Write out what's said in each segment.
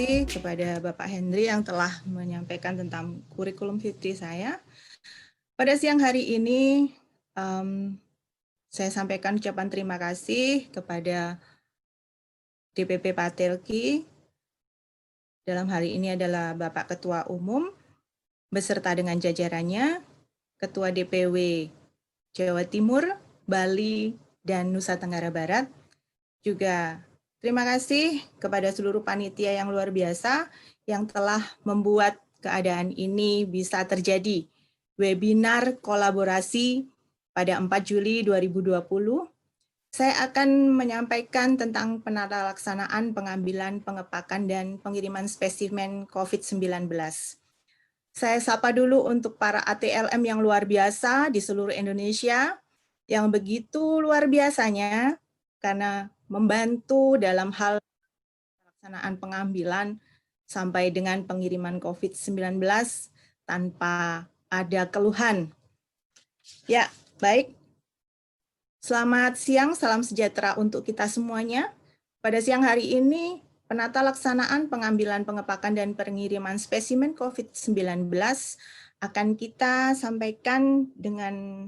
kasih kepada Bapak Henry yang telah menyampaikan tentang kurikulum Fitri saya. Pada siang hari ini, saya sampaikan ucapan terima kasih kepada DPP Patelki. Dalam hari ini adalah Bapak Ketua Umum, beserta dengan jajarannya, Ketua DPW Jawa Timur, Bali, dan Nusa Tenggara Barat. Juga terima kasih kepada seluruh panitia yang luar biasa yang telah membuat keadaan ini bisa terjadi. Webinar kolaborasi pada 4 Juli 2020. Saya akan menyampaikan tentang penata laksanaan pengambilan, pengepakan, dan pengiriman spesimen COVID-19. Saya sapa dulu untuk para ATLM yang luar biasa di seluruh Indonesia, yang begitu luar biasanya karena membantu dalam hal pelaksanaan pengambilan sampai dengan pengiriman COVID-19 tanpa ada keluhan. Ya, baik. Selamat siang, salam sejahtera untuk kita semuanya. Pada siang hari ini, penata laksanaan pengambilan, pengepakan, dan pengiriman spesimen COVID-19 akan kita sampaikan dengan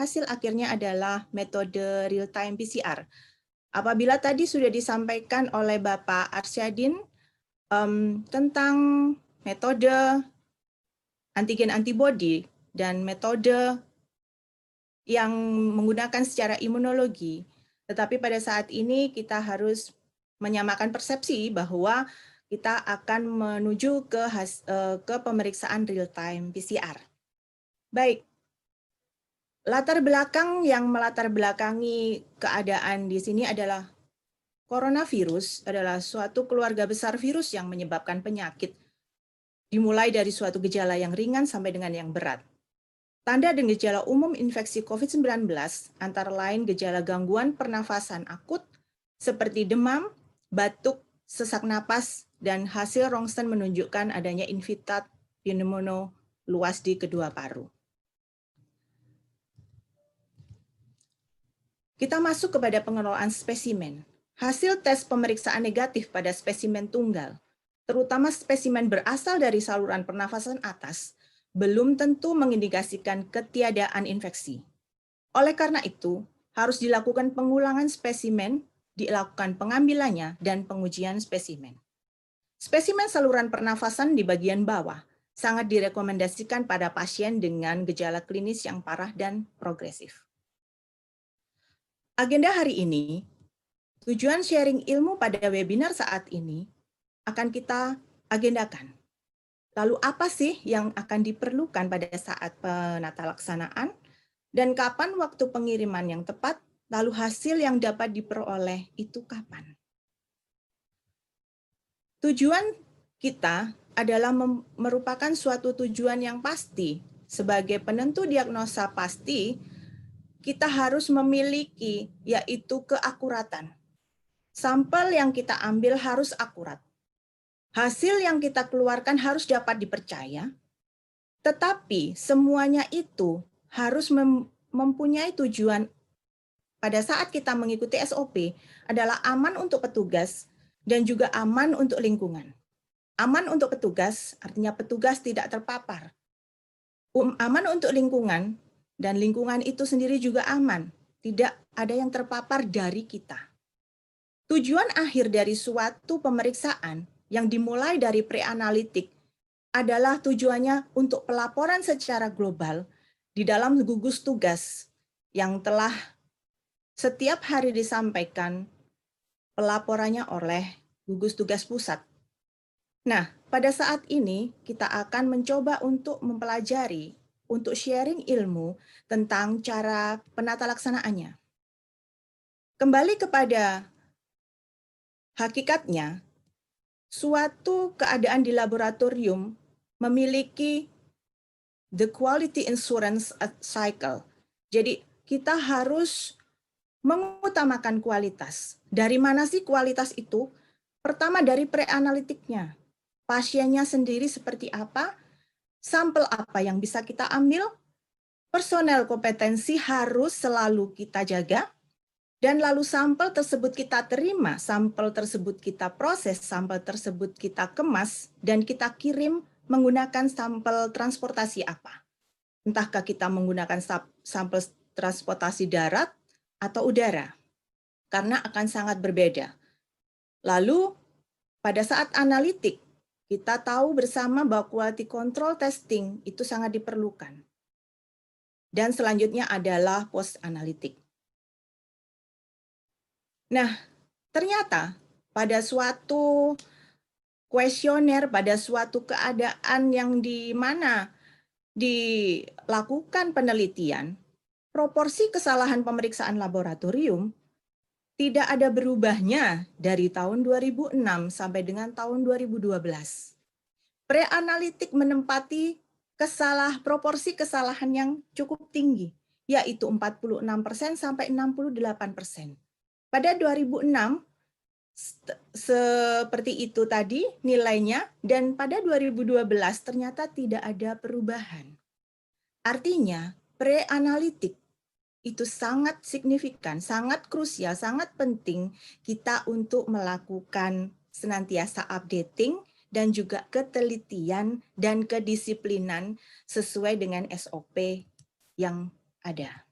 hasil akhirnya adalah metode real-time PCR. Apabila tadi sudah disampaikan oleh Bapak Arsyadin tentang metode antigen antibody dan metode yang menggunakan secara imunologi, tetapi pada saat ini kita harus menyamakan persepsi bahwa kita akan menuju ke pemeriksaan real-time PCR. Baik, latar belakang yang melatar belakangi keadaan di sini adalah coronavirus adalah suatu keluarga besar virus yang menyebabkan penyakit, dimulai dari suatu gejala yang ringan sampai dengan yang berat. Tanda dan gejala umum infeksi COVID-19 antara lain gejala gangguan pernafasan akut seperti demam, batuk, sesak napas, dan hasil rongsen menunjukkan adanya invitat pneumono luas di kedua paru. Kita masuk kepada pengelolaan spesimen. Hasil tes pemeriksaan negatif pada spesimen tunggal, terutama spesimen berasal dari saluran pernafasan atas, belum tentu mengindikasikan ketiadaan infeksi. Oleh karena itu, harus dilakukan pengulangan spesimen, dilakukan pengambilannya, dan pengujian spesimen. Spesimen saluran pernafasan di bagian bawah sangat direkomendasikan pada pasien dengan gejala klinis yang parah dan progresif. Agenda hari ini, tujuan sharing ilmu pada webinar saat ini akan kita agendakan. Lalu apa sih yang akan diperlukan pada saat penata laksanaan? Dan kapan waktu pengiriman yang tepat? Lalu hasil yang dapat diperoleh itu kapan? Tujuan kita adalah merupakan suatu tujuan yang pasti. Sebagai penentu diagnosa pasti, kita harus memiliki yaitu keakuratan. Sampel yang kita ambil harus akurat. Hasil yang kita keluarkan harus dapat dipercaya, tetapi semuanya itu harus mempunyai tujuan pada saat kita mengikuti SOP adalah aman untuk petugas dan juga aman untuk lingkungan. Aman untuk petugas artinya petugas tidak terpapar. Aman untuk lingkungan dan lingkungan itu sendiri juga aman, tidak ada yang terpapar dari kita. Tujuan akhir dari suatu pemeriksaan yang dimulai dari pre-analitik adalah tujuannya untuk pelaporan secara global di dalam gugus tugas yang telah setiap hari disampaikan pelaporannya oleh gugus tugas pusat. Nah, pada saat ini kita akan mencoba untuk mempelajari, untuk sharing ilmu tentang cara penata laksanaannya. Kembali kepada hakikatnya, suatu keadaan di laboratorium memiliki the quality insurance cycle. Jadi kita harus mengutamakan kualitas. Dari mana sih kualitas itu? Pertama dari pre-analitiknya. Pasiennya sendiri seperti apa? Sampel apa yang bisa kita ambil? Personel kompetensi harus selalu kita jaga. Dan lalu sampel tersebut kita terima, sampel tersebut kita proses, sampel tersebut kita kemas, dan kita kirim menggunakan sampel transportasi apa. Entahkah kita menggunakan sampel transportasi darat atau udara, karena akan sangat berbeda. Lalu pada saat analitik, kita tahu bersama bahwa quality control testing itu sangat diperlukan. Dan selanjutnya adalah post analitik. Nah, ternyata pada suatu kuesioner, pada suatu keadaan yang di mana dilakukan penelitian, proporsi kesalahan pemeriksaan laboratorium tidak ada berubahnya dari tahun 2006 sampai dengan tahun 2012. Pre-analitik menempati proporsi kesalahan yang cukup tinggi, yaitu 46% sampai 68%. Pada 2006, seperti itu tadi nilainya, dan pada 2012 ternyata tidak ada perubahan. Artinya, pre-analitik itu sangat signifikan, sangat krusial, sangat penting kita untuk melakukan senantiasa updating dan juga ketelitian dan kedisiplinan sesuai dengan SOP yang ada.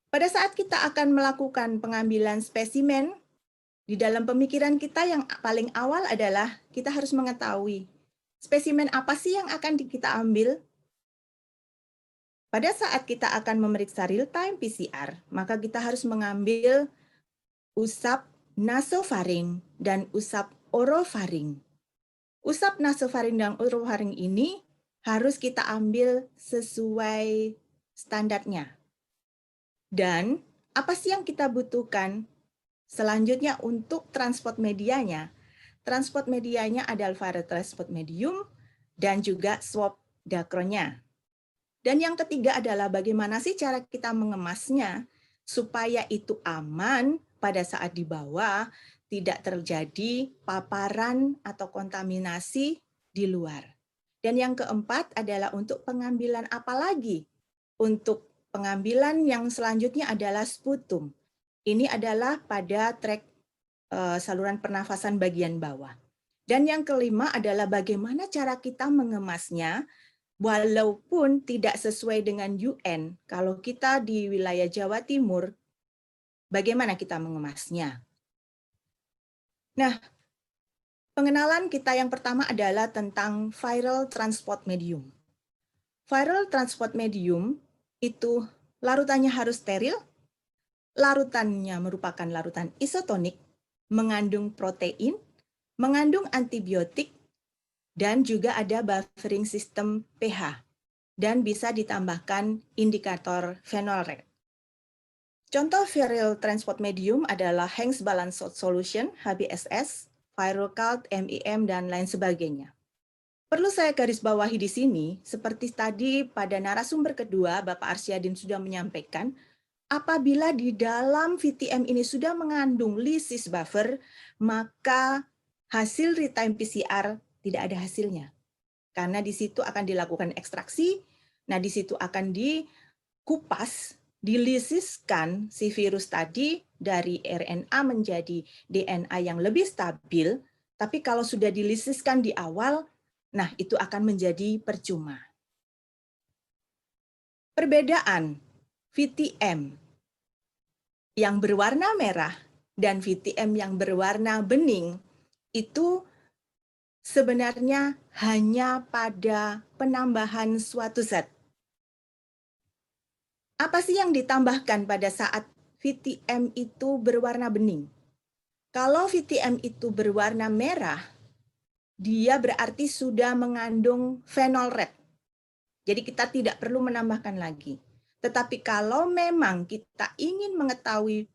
Pada saat kita akan melakukan pengambilan spesimen, di dalam pemikiran kita yang paling awal adalah kita harus mengetahui spesimen apa sih yang akan kita ambil. Pada saat kita akan memeriksa real-time PCR, maka kita harus mengambil usap nasofaring dan usap orofaring. Usap nasofaring dan orofaring ini harus kita ambil sesuai standarnya. Dan apa sih yang kita butuhkan selanjutnya untuk transport medianya? Transport medianya adalah viral transport medium dan juga swab dacronnya. Dan yang ketiga adalah bagaimana sih cara kita mengemasnya supaya itu aman pada saat dibawa, tidak terjadi paparan atau kontaminasi di luar. Dan yang keempat adalah untuk pengambilan apa lagi? Untuk pengambilan yang selanjutnya adalah sputum. Ini adalah pada trek saluran pernafasan bagian bawah. Dan yang kelima adalah bagaimana cara kita mengemasnya, walaupun tidak sesuai dengan UN. Kalau kita di wilayah Jawa Timur, bagaimana kita mengemasnya? Nah, pengenalan kita yang pertama adalah tentang viral transport medium. Viral transport medium itu larutannya harus steril, larutannya merupakan larutan isotonik, mengandung protein, mengandung antibiotik, dan juga ada buffering system pH, dan bisa ditambahkan indikator phenol rate. Contoh viral transport medium adalah Higgs Balance Salt Solution, HBSS, Viral Calt, MEM, dan lain sebagainya. Perlu saya garis bawahi di sini, seperti tadi pada narasumber kedua, Bapak Arsyadin sudah menyampaikan, apabila di dalam VTM ini sudah mengandung lysis buffer, maka hasil real-time PCR tidak ada hasilnya. Karena di situ akan dilakukan ekstraksi, nah di situ akan dikupas, dilisiskan si virus tadi dari RNA menjadi DNA yang lebih stabil, tapi kalau sudah dilisiskan di awal, nah itu akan menjadi percuma. Perbedaan VTM yang berwarna merah dan VTM yang berwarna bening itu sebenarnya hanya pada penambahan suatu zat. Apa sih yang ditambahkan pada saat VTM itu berwarna bening? Kalau VTM itu berwarna merah, dia berarti sudah mengandung phenol red. Jadi kita tidak perlu menambahkan lagi. Tetapi kalau memang kita ingin mengetahui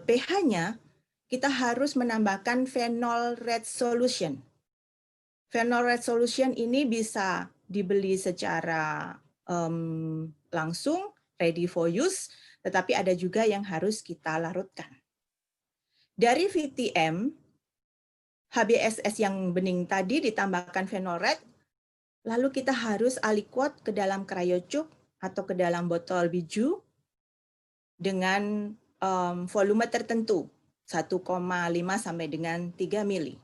pH-nya, kita harus menambahkan phenol red solution. Phenol red solution ini bisa dibeli secara langsung, ready for use, tetapi ada juga yang harus kita larutkan. Dari VTM, HBSS yang bening tadi ditambahkan phenol red, lalu kita harus aliquot ke dalam cryochup atau ke dalam botol biju, dengan volume tertentu, 1,5 sampai dengan 3 mili.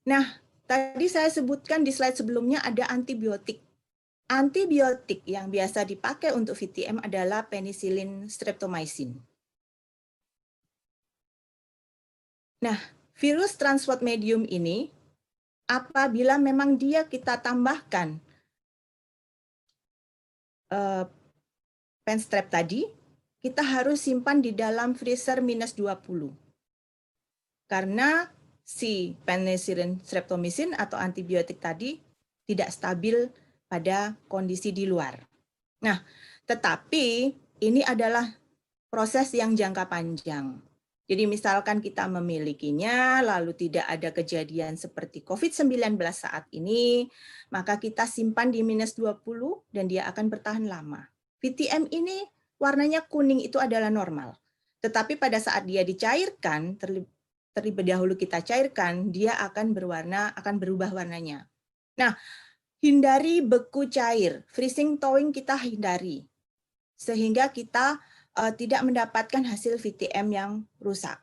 Nah, tadi saya sebutkan di slide sebelumnya ada antibiotik. Antibiotik yang biasa dipakai untuk VTM adalah penicillin streptomycin. Nah, virus transport medium ini, apabila memang dia kita tambahkan pen strep tadi, kita harus simpan di dalam freezer -20. Karena si penicillin streptomycin atau antibiotik tadi tidak stabil pada kondisi di luar. Nah, tetapi ini adalah proses yang jangka panjang. Jadi misalkan kita memilikinya, lalu tidak ada kejadian seperti COVID-19 saat ini, maka kita simpan di -20 dan dia akan bertahan lama. VTM ini warnanya kuning itu adalah normal. Tetapi pada saat dia dicairkan, terlebih dahulu kita cairkan, dia akan berubah warnanya. Nah, hindari beku cair, freezing thawing kita hindari, sehingga kita tidak mendapatkan hasil VTM yang rusak.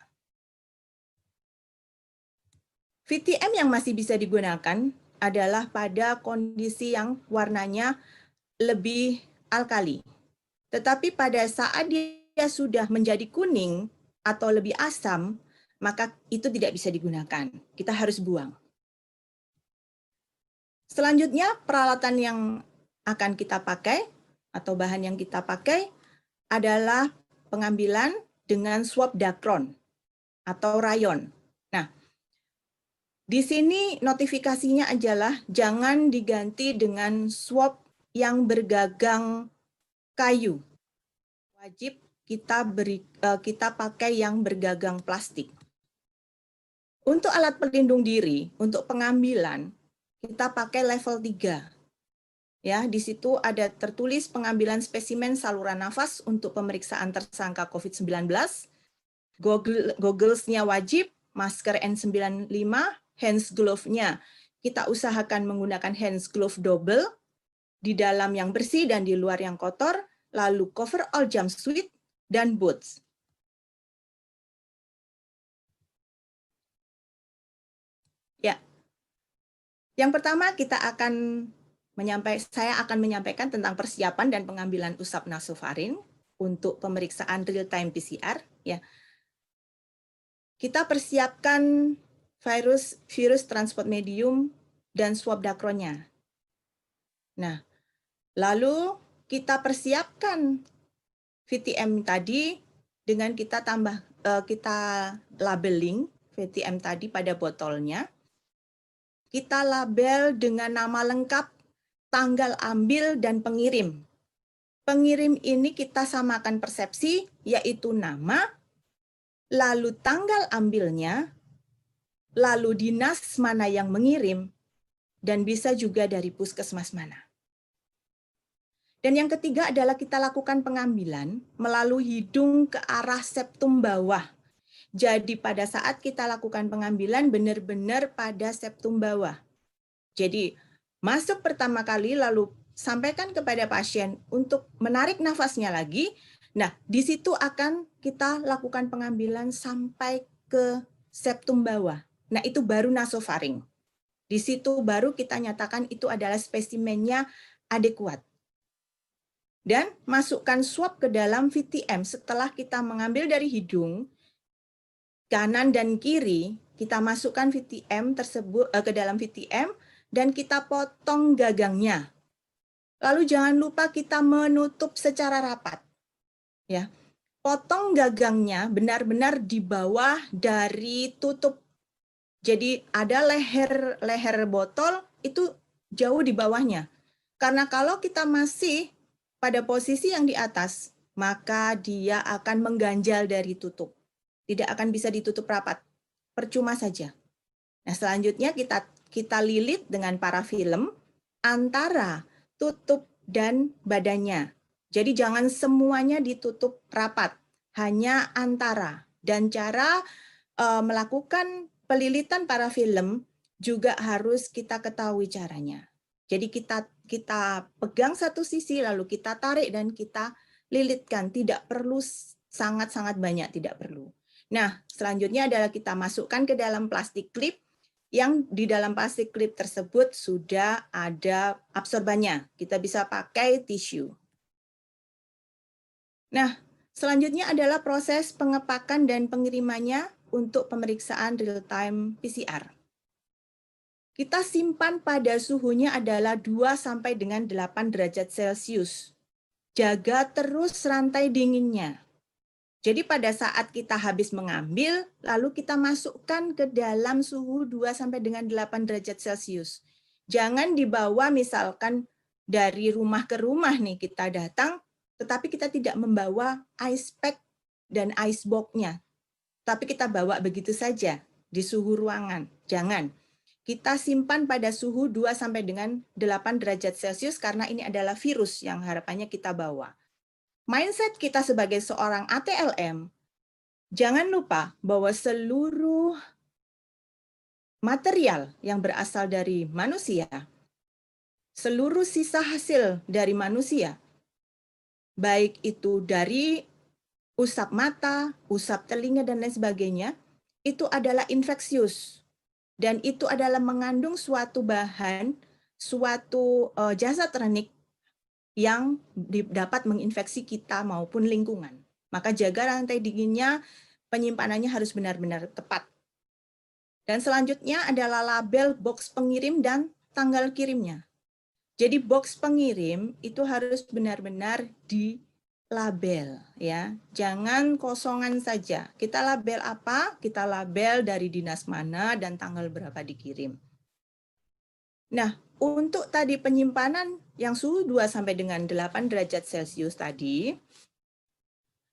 VTM yang masih bisa digunakan adalah pada kondisi yang warnanya lebih alkali. Tetapi pada saat dia sudah menjadi kuning atau lebih asam, maka itu tidak bisa digunakan. Kita harus buang. Selanjutnya, peralatan yang akan kita pakai atau bahan yang kita pakai adalah pengambilan dengan swab dacron atau rayon. Nah, di sini notifikasinya adalah jangan diganti dengan swab yang bergagang kayu. Wajib kita pakai yang bergagang plastik. Untuk alat pelindung diri, untuk pengambilan, kita pakai level 3. Ya, di situ ada tertulis pengambilan spesimen saluran nafas untuk pemeriksaan tersangka COVID-19. Goggles-nya wajib, masker N95, hands glove-nya. Kita usahakan menggunakan hands glove double, di dalam yang bersih dan di luar yang kotor, lalu coverall jumpsuit, dan boots. Ya, yang pertama saya akan menyampaikan tentang persiapan dan pengambilan usap nasofaring untuk pemeriksaan real-time PCR. Ya, kita persiapkan virus transport medium dan swab dacronnya. Nah, lalu kita persiapkan VTM tadi dengan kita labeling VTM tadi pada botolnya. Kita label dengan nama lengkap, tanggal ambil, dan pengirim. Pengirim ini kita samakan persepsi, yaitu nama, lalu tanggal ambilnya, lalu dinas mana yang mengirim, dan bisa juga dari puskesmas mana. Dan yang ketiga adalah kita lakukan pengambilan melalui hidung ke arah septum bawah. Jadi pada saat kita lakukan pengambilan benar-benar pada septum bawah. Jadi masuk pertama kali lalu sampaikan kepada pasien untuk menarik nafasnya lagi. Nah, di situ akan kita lakukan pengambilan sampai ke septum bawah. Nah, itu baru nasofaring. Di situ baru kita nyatakan itu adalah spesimennya adekuat. Dan masukkan swab ke dalam VTM setelah kita mengambil dari hidung, kanan dan kiri, kita masukkan VTM tersebut ke dalam VTM dan kita potong gagangnya. Lalu jangan lupa kita menutup secara rapat. Ya. Potong gagangnya benar-benar di bawah dari tutup. Jadi ada leher botol itu jauh di bawahnya. Karena kalau kita masih pada posisi yang di atas, maka dia akan mengganjal dari tutup. Tidak akan bisa ditutup rapat, percuma saja. Nah, selanjutnya kita lilit dengan parafilm antara tutup dan badannya. Jadi jangan semuanya ditutup rapat, hanya antara. Dan cara melakukan pelilitan parafilm juga harus kita ketahui caranya. Jadi kita pegang satu sisi, lalu kita tarik dan kita lilitkan, tidak perlu sangat-sangat banyak, tidak perlu. Nah, selanjutnya adalah kita masukkan ke dalam plastik klip, yang di dalam plastik klip tersebut sudah ada absorbannya. Kita bisa pakai tisu. Nah, selanjutnya adalah proses pengepakan dan pengirimannya untuk pemeriksaan real-time PCR. Kita simpan pada suhunya adalah 2 sampai dengan 8 derajat Celcius. Jaga terus rantai dinginnya. Jadi pada saat kita habis mengambil, lalu kita masukkan ke dalam suhu 2 sampai dengan 8 derajat Celcius. Jangan dibawa misalkan dari rumah ke rumah nih kita datang, tetapi kita tidak membawa ice pack dan ice box-nya. Tapi kita bawa begitu saja di suhu ruangan. Jangan. Kita simpan pada suhu 2 sampai dengan 8 derajat Celcius karena ini adalah virus yang harapannya kita bawa. Mindset kita sebagai seorang ATLM, jangan lupa bahwa seluruh material yang berasal dari manusia, seluruh sisa hasil dari manusia, baik itu dari usap mata, usap telinga, dan lain sebagainya, itu adalah infeksius. Dan itu adalah mengandung suatu bahan, suatu zat renik yang dapat menginfeksi kita maupun lingkungan. Maka jaga rantai dinginnya, penyimpanannya harus benar-benar tepat. Dan selanjutnya adalah label box pengirim dan tanggal kirimnya. Jadi box pengirim itu harus benar-benar dilabel ya. Jangan kosongan saja. Kita label apa? Kita label dari dinas mana dan tanggal berapa dikirim. Nah, untuk tadi penyimpanan yang suhu 2 sampai dengan 8 derajat Celcius tadi,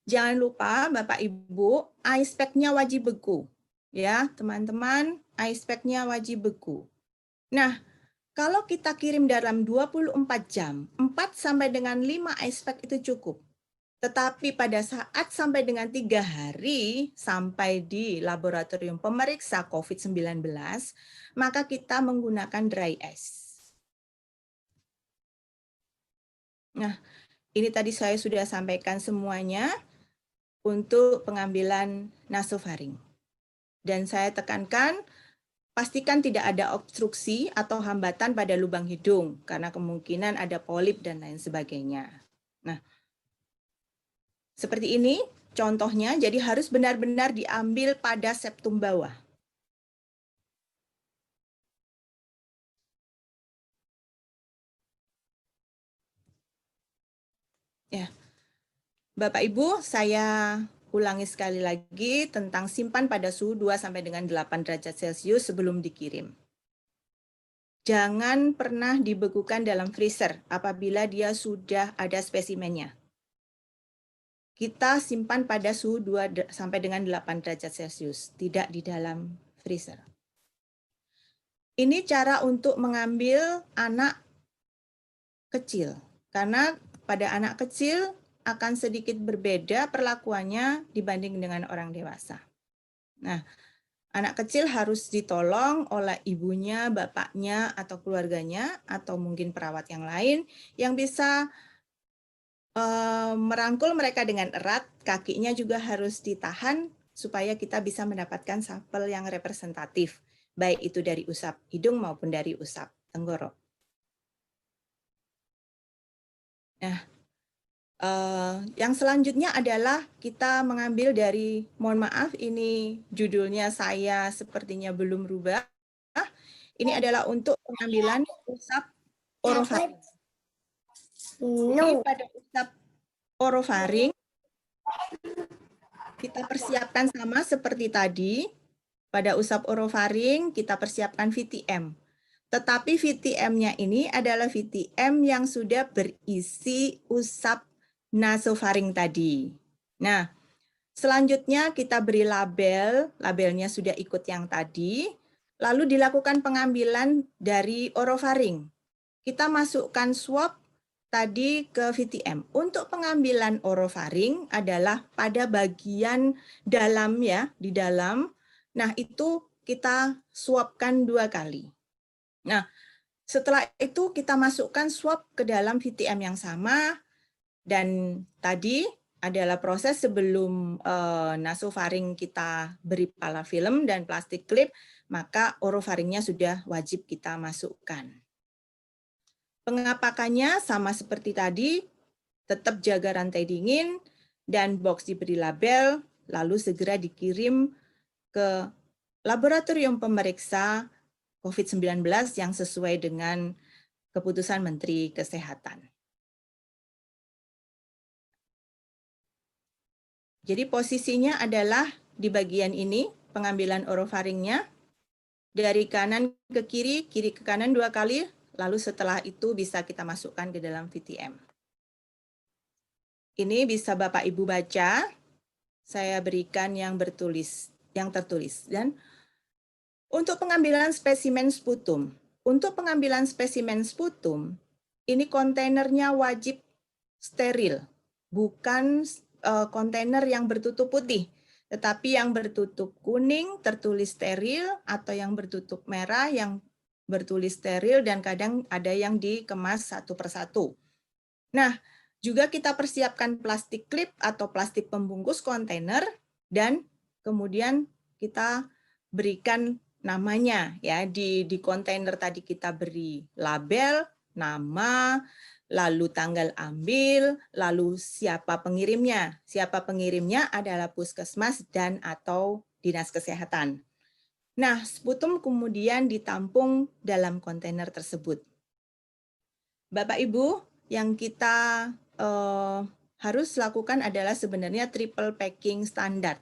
jangan lupa Bapak Ibu, ice pack-nya wajib beku. Ya, teman-teman, ice pack-nya wajib beku. Nah, kalau kita kirim dalam 24 jam, 4 sampai dengan 5 ice pack itu cukup. Tetapi pada saat sampai dengan 3 hari sampai di laboratorium pemeriksa COVID-19, maka kita menggunakan dry ice. Nah, ini tadi saya sudah sampaikan semuanya untuk pengambilan nasofaring. Dan saya tekankan, pastikan tidak ada obstruksi atau hambatan pada lubang hidung, karena kemungkinan ada polip dan lain sebagainya. Nah, seperti ini contohnya, jadi harus benar-benar diambil pada septum bawah. Ya, Bapak Ibu, saya ulangi sekali lagi tentang simpan pada suhu 2 sampai dengan 8 derajat Celcius sebelum dikirim. Jangan pernah dibekukan dalam freezer apabila dia sudah ada spesimennya. Kita simpan pada suhu 2 sampai dengan 8 derajat Celcius, tidak di dalam freezer. Ini cara untuk mengambil anak kecil, karena pada anak kecil akan sedikit berbeda perlakuannya dibanding dengan orang dewasa. Nah, anak kecil harus ditolong oleh ibunya, bapaknya, atau keluarganya, atau mungkin perawat yang lain yang bisa merangkul mereka dengan erat, kakinya juga harus ditahan supaya kita bisa mendapatkan sampel yang representatif, baik itu dari usap hidung maupun dari usap tenggorok. Nah, yang selanjutnya adalah kita mengambil dari, mohon maaf ini judulnya saya sepertinya belum rubah. Ini adalah untuk pengambilan usap orofaring. Jadi pada usap orofaring kita persiapkan sama seperti tadi. Pada usap orofaring kita persiapkan VTM. Tetapi VTM-nya ini adalah VTM yang sudah berisi usap nasofaring tadi. Nah, selanjutnya kita beri label, labelnya sudah ikut yang tadi. Lalu dilakukan pengambilan dari orofaring. Kita masukkan swab tadi ke VTM. Untuk pengambilan orofaring adalah pada bagian dalam ya, di dalam. Nah, itu kita swabkan 2 kali. Nah, setelah itu kita masukkan swab ke dalam VTM yang sama. Dan tadi adalah proses sebelum nasofaring kita beri palafilm dan plastik klip, maka orofaringnya sudah wajib kita masukkan. Pengapakannya sama seperti tadi, tetap jaga rantai dingin, dan box diberi label, lalu segera dikirim ke laboratorium pemeriksa COVID-19 yang sesuai dengan keputusan Menteri Kesehatan. Jadi posisinya adalah di bagian ini, pengambilan orofaringnya, dari kanan ke kiri ke kanan 2 kali, lalu setelah itu bisa kita masukkan ke dalam VTM. Ini bisa Bapak Ibu baca, saya berikan yang tertulis. Dan untuk pengambilan spesimen sputum, ini kontainernya wajib steril, bukan kontainer yang bertutup putih, tetapi yang bertutup kuning tertulis steril, atau yang bertutup merah yang bertulis steril, dan kadang ada yang dikemas satu persatu. Nah, juga kita persiapkan plastik klip atau plastik pembungkus kontainer, dan kemudian kita berikan namanya ya. Di kontainer tadi kita beri label, nama, lalu tanggal ambil, lalu siapa pengirimnya. Siapa pengirimnya adalah puskesmas dan atau dinas kesehatan. Nah, sputum kemudian ditampung dalam kontainer tersebut. Bapak Ibu, yang kita harus lakukan adalah sebenarnya triple packing standar.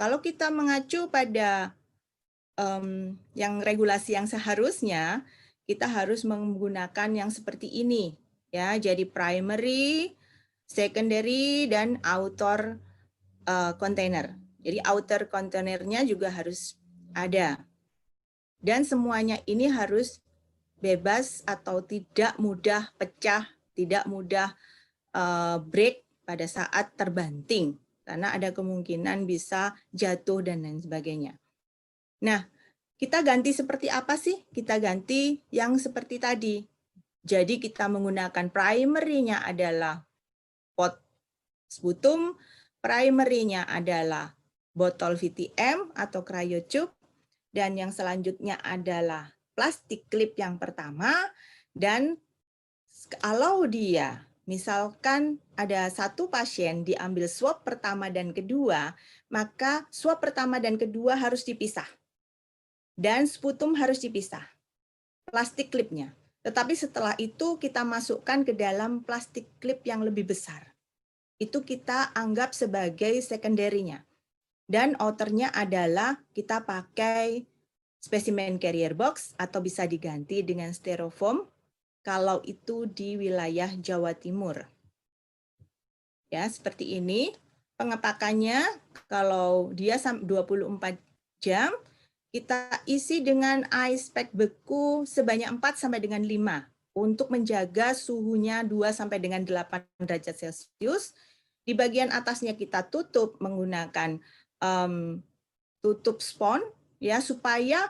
Kalau kita mengacu pada yang regulasi yang seharusnya, kita harus menggunakan yang seperti ini. Ya, jadi primary, secondary, dan outer container. Jadi outer kontainernya juga harus ada. Dan semuanya ini harus bebas atau tidak mudah pecah, tidak mudah break pada saat terbanting. Karena ada kemungkinan bisa jatuh dan lain sebagainya. Nah, kita ganti seperti apa sih? Kita ganti yang seperti tadi. Jadi kita menggunakan primary-nya adalah pot sputum, primary-nya adalah botol VTM atau cryotube, dan yang selanjutnya adalah plastik klip yang pertama. Dan kalau dia misalkan ada satu pasien diambil swab pertama dan kedua, maka swab pertama dan kedua harus dipisah. Dan sputum harus dipisah, plastik klipnya. Tetapi setelah itu kita masukkan ke dalam plastik klip yang lebih besar. Itu kita anggap sebagai secondary-nya. Dan outernya adalah kita pakai spesimen carrier box atau bisa diganti dengan styrofoam kalau itu di wilayah Jawa Timur. Ya, seperti ini. Pengepakannya kalau dia 24 jam, kita isi dengan ice pack beku sebanyak 4 sampai dengan 5 untuk menjaga suhunya 2 sampai dengan 8 derajat Celcius. Di bagian atasnya kita tutup menggunakan tutup spons ya, supaya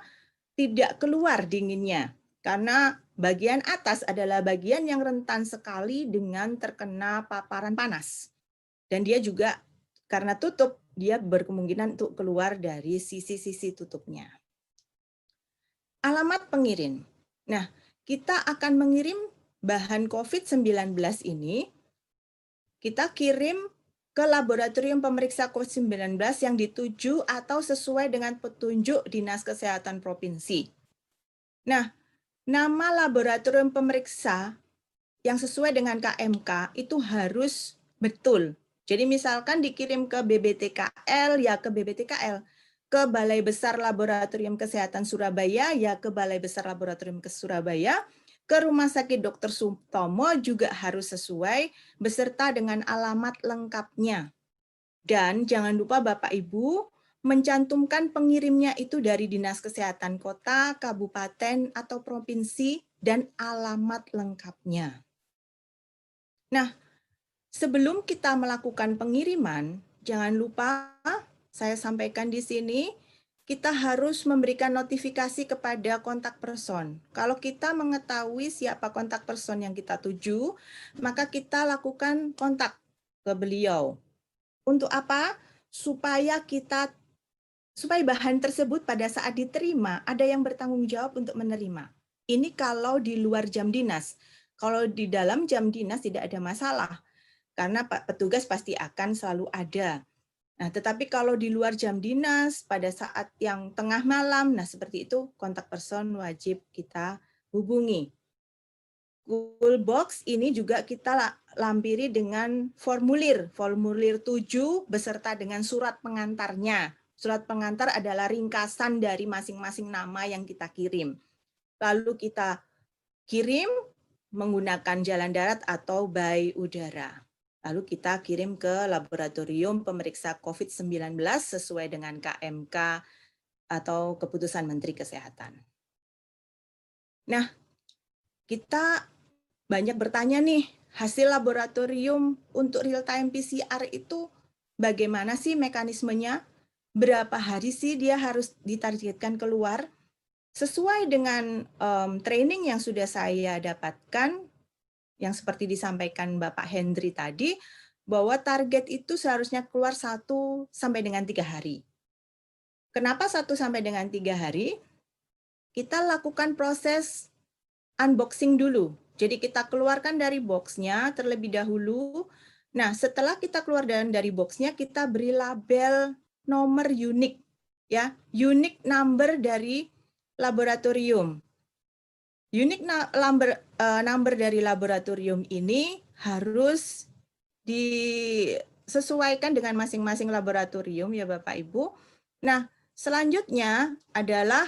tidak keluar dinginnya. Karena bagian atas adalah bagian yang rentan sekali dengan terkena paparan panas. Dan dia juga karena tutup, dia berkemungkinan untuk keluar dari sisi-sisi tutupnya. Alamat pengirim. Nah, kita akan mengirim bahan COVID-19 ini, kita kirim ke laboratorium pemeriksa COVID-19 yang dituju atau sesuai dengan petunjuk Dinas Kesehatan Provinsi. Nah, nama laboratorium pemeriksa yang sesuai dengan KMK itu harus betul. Jadi misalkan dikirim ke BBTKL, ya ke BBTKL. Ke Balai Besar Laboratorium Kesehatan Surabaya, ya ke Balai Besar Laboratorium ke Surabaya. Ke Rumah Sakit Dr. Sutomo juga harus sesuai, beserta dengan alamat lengkapnya. Dan jangan lupa Bapak Ibu, mencantumkan pengirimnya itu dari Dinas Kesehatan Kota, Kabupaten, atau Provinsi, dan alamat lengkapnya. Nah, sebelum kita melakukan pengiriman, jangan lupa saya sampaikan di sini, kita harus memberikan notifikasi kepada kontak person. Kalau kita mengetahui siapa kontak person yang kita tuju, maka kita lakukan kontak ke beliau. Untuk apa? Supaya bahan tersebut pada saat diterima, ada yang bertanggung jawab untuk menerima. Ini kalau di luar jam dinas. Kalau di dalam jam dinas tidak ada masalah, karena petugas pasti akan selalu ada. Nah, tetapi kalau di luar jam dinas, pada saat yang tengah malam, nah seperti itu kontak person wajib kita hubungi. Toolbox ini juga kita lampiri dengan formulir 7 beserta dengan surat pengantarnya. Surat pengantar adalah ringkasan dari masing-masing nama yang kita kirim. Lalu kita kirim menggunakan jalan darat atau by udara. Lalu kita kirim ke laboratorium pemeriksa COVID-19 sesuai dengan KMK atau keputusan Menteri Kesehatan. Nah, kita banyak bertanya nih, hasil laboratorium untuk real-time PCR itu bagaimana sih mekanismenya? Berapa hari sih dia harus ditargetkan keluar? Sesuai dengan training yang sudah saya dapatkan, yang seperti disampaikan Bapak Hendri tadi, bahwa target itu seharusnya keluar 1 sampai dengan 3 hari. Kenapa 1 sampai dengan 3 hari? Kita lakukan proses unboxing dulu. Jadi kita keluarkan dari boxnya terlebih dahulu. Nah, setelah kita keluar dari boxnya, kita beri label nomor unik, ya, unique number dari laboratorium. Unique number dari laboratorium ini harus disesuaikan dengan masing-masing laboratorium, ya Bapak Ibu. Nah, selanjutnya adalah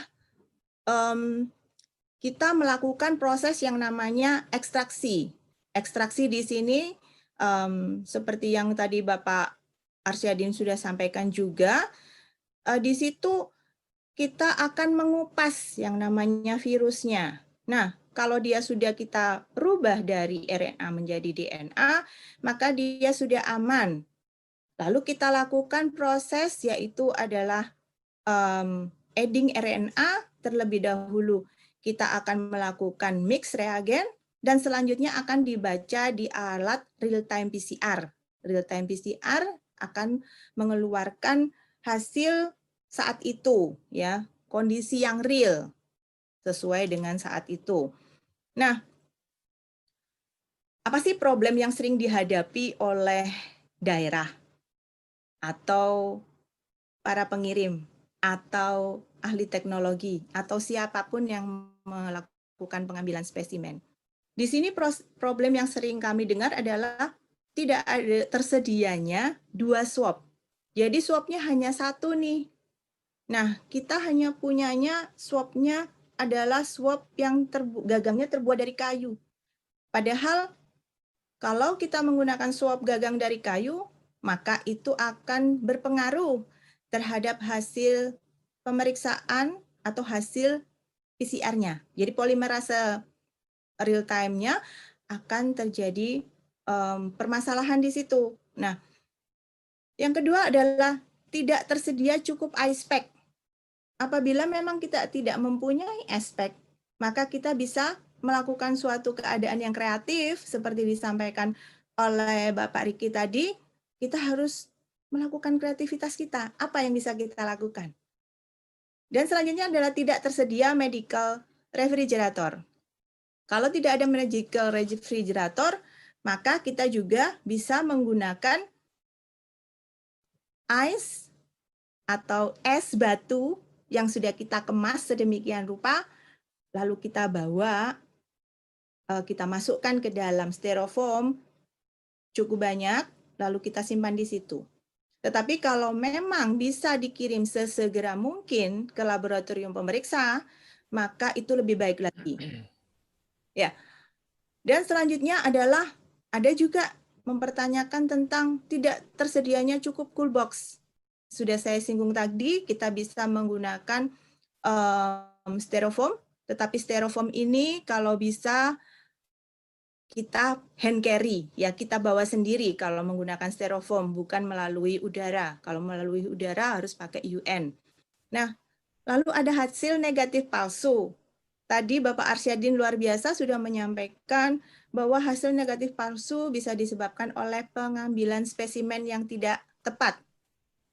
kita melakukan proses yang namanya ekstraksi. Ekstraksi di sini seperti yang tadi Bapak Arsyadin sudah sampaikan juga, di situ kita akan mengupas yang namanya virusnya. Nah, kalau dia sudah kita rubah dari RNA menjadi DNA, maka dia sudah aman. Lalu kita lakukan proses yaitu adalah adding RNA terlebih dahulu. Kita akan melakukan mix reagen dan selanjutnya akan dibaca di alat real-time PCR. Real-time PCR akan mengeluarkan hasil saat itu, ya, kondisi yang real sesuai dengan saat itu. Nah, apa sih problem yang sering dihadapi oleh daerah atau para pengirim atau ahli teknologi atau siapapun yang melakukan pengambilan spesimen? Di sini problem yang sering kami dengar adalah tidak ada tersedianya 2 swab. Jadi swabnya hanya 1 nih. Nah, kita hanya punyanya swabnya adalah swab yang gagangnya terbuat dari kayu. Padahal kalau kita menggunakan swab gagang dari kayu, maka itu akan berpengaruh terhadap hasil pemeriksaan atau hasil PCR-nya. Jadi polimerase real time-nya akan terjadi permasalahan di situ. Nah, yang kedua adalah tidak tersedia cukup ice pack. Apabila memang kita tidak mempunyai aspek, maka kita bisa melakukan suatu keadaan yang kreatif, seperti disampaikan oleh Bapak Riki tadi, kita harus melakukan kreativitas kita. Apa yang bisa kita lakukan? Dan selanjutnya adalah tidak tersedia medical refrigerator. Kalau tidak ada medical refrigerator, maka kita juga bisa menggunakan ice atau es batu yang sudah kita kemas sedemikian rupa, lalu kita bawa, kita masukkan ke dalam styrofoam cukup banyak, lalu kita simpan di situ. Tetapi kalau memang bisa dikirim sesegera mungkin ke laboratorium pemeriksa, maka itu lebih baik lagi. Ya. Dan selanjutnya adalah ada juga mempertanyakan tentang tidak tersedianya cukup cool box. Sudah saya singgung tadi, kita bisa menggunakan styrofoam, tetapi styrofoam ini kalau bisa kita hand carry, ya kita bawa sendiri kalau menggunakan styrofoam, bukan melalui udara. Kalau melalui udara harus pakai UN. Nah, lalu ada hasil negatif palsu. Tadi Bapak Arsyadin luar biasa sudah menyampaikan bahwa hasil negatif palsu bisa disebabkan oleh pengambilan spesimen yang tidak tepat.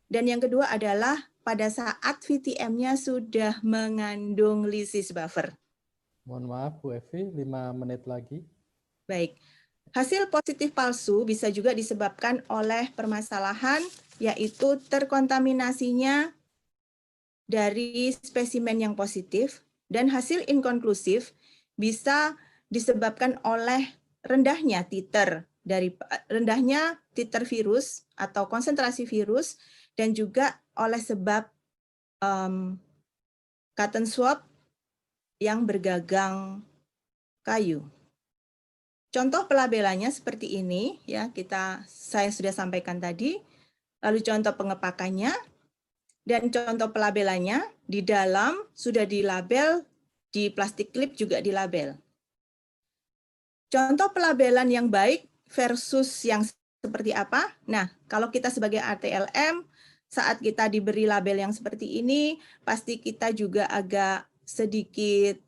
Dan yang kedua adalah pada saat VTM-nya sudah mengandung lysis buffer. Mohon maaf Bu Evi, 5 menit lagi. Baik. Hasil positif palsu bisa juga disebabkan oleh permasalahan yaitu terkontaminasinya dari spesimen yang positif, dan hasil inkonklusif bisa disebabkan oleh rendahnya titer virus atau konsentrasi virus, dan juga oleh sebab cotton swab yang bergagang kayu. Contoh pelabelannya seperti ini ya, saya sudah sampaikan tadi. Lalu contoh pengepakannya dan contoh pelabelannya di dalam sudah dilabel, di plastik klip juga dilabel. Contoh pelabelan yang baik versus yang seperti apa? Nah, kalau kita sebagai ATLM saat kita diberi label yang seperti ini, pasti kita juga agak sedikit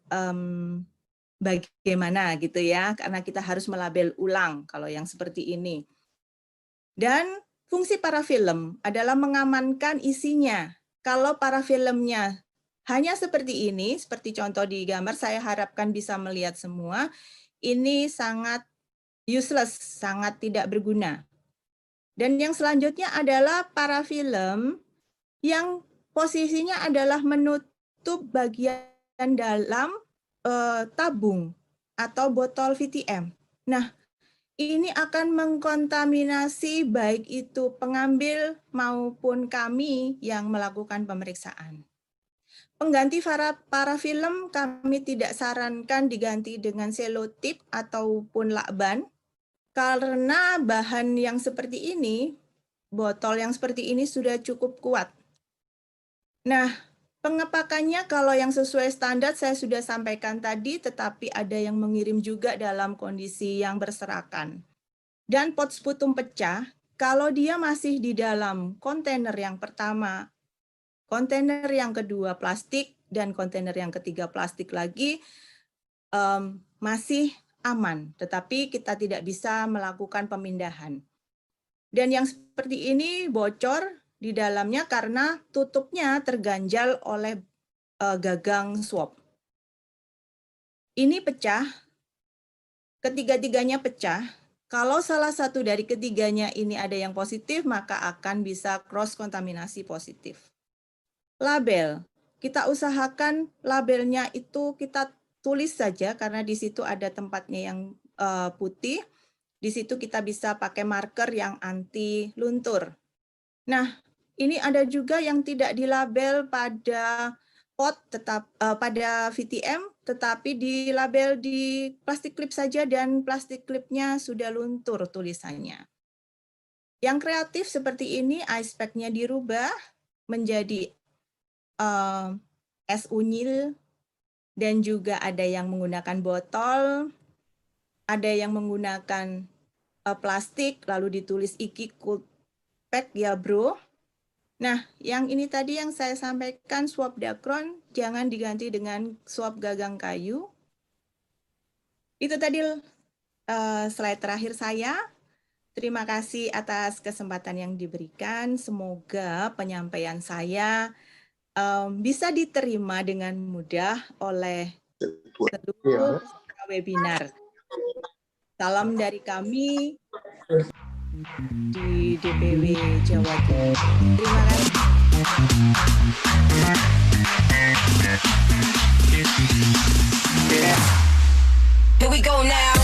bagaimana gitu ya, karena kita harus melabel ulang kalau yang seperti ini. Dan fungsi parafilm adalah mengamankan isinya. Kalau parafilmnya hanya seperti ini, seperti contoh di gambar, saya harapkan bisa melihat semua, ini sangat useless, sangat tidak berguna. Dan yang selanjutnya adalah parafilm yang posisinya adalah menutup bagian dalam tabung atau botol VTM. Nah, ini akan mengkontaminasi baik itu pengambil maupun kami yang melakukan pemeriksaan. Pengganti parafilm kami tidak sarankan diganti dengan selotip ataupun lakban, karena bahan yang seperti ini, botol yang seperti ini sudah cukup kuat. Nah, pengepakannya kalau yang sesuai standar saya sudah sampaikan tadi, tetapi ada yang mengirim juga dalam kondisi yang berserakan. Dan pot sputum pecah, kalau dia masih di dalam kontainer yang pertama, kontainer yang kedua plastik, dan kontainer yang ketiga plastik lagi, masih aman, tetapi kita tidak bisa melakukan pemindahan. Dan yang seperti ini bocor di dalamnya karena tutupnya terganjal oleh gagang swab. Ini pecah, ketiga-tiganya pecah. Kalau salah satu dari ketiganya ini ada yang positif, maka akan bisa cross-kontaminasi positif. Label, kita usahakan labelnya itu kita tulis saja karena di situ ada tempatnya yang putih. Di situ kita bisa pakai marker yang anti luntur. Nah, ini ada juga yang tidak dilabel pada pot pada VTM, tetapi dilabel di plastik klip saja dan plastik klipnya sudah luntur tulisannya. Yang kreatif seperti ini, ice pack-nya dirubah menjadi es unyil, dan juga ada yang menggunakan botol, ada yang menggunakan plastik, lalu ditulis Iki Cool Pack ya bro. Nah, yang ini tadi yang saya sampaikan swab Dacron, jangan diganti dengan swab gagang kayu. Itu tadi slide terakhir saya. Terima kasih atas kesempatan yang diberikan. Semoga penyampaian saya bisa diterima dengan mudah oleh seluruh webinar. Salam dari kami di DPW Jawa Timur. Terima kasih. Here we go now.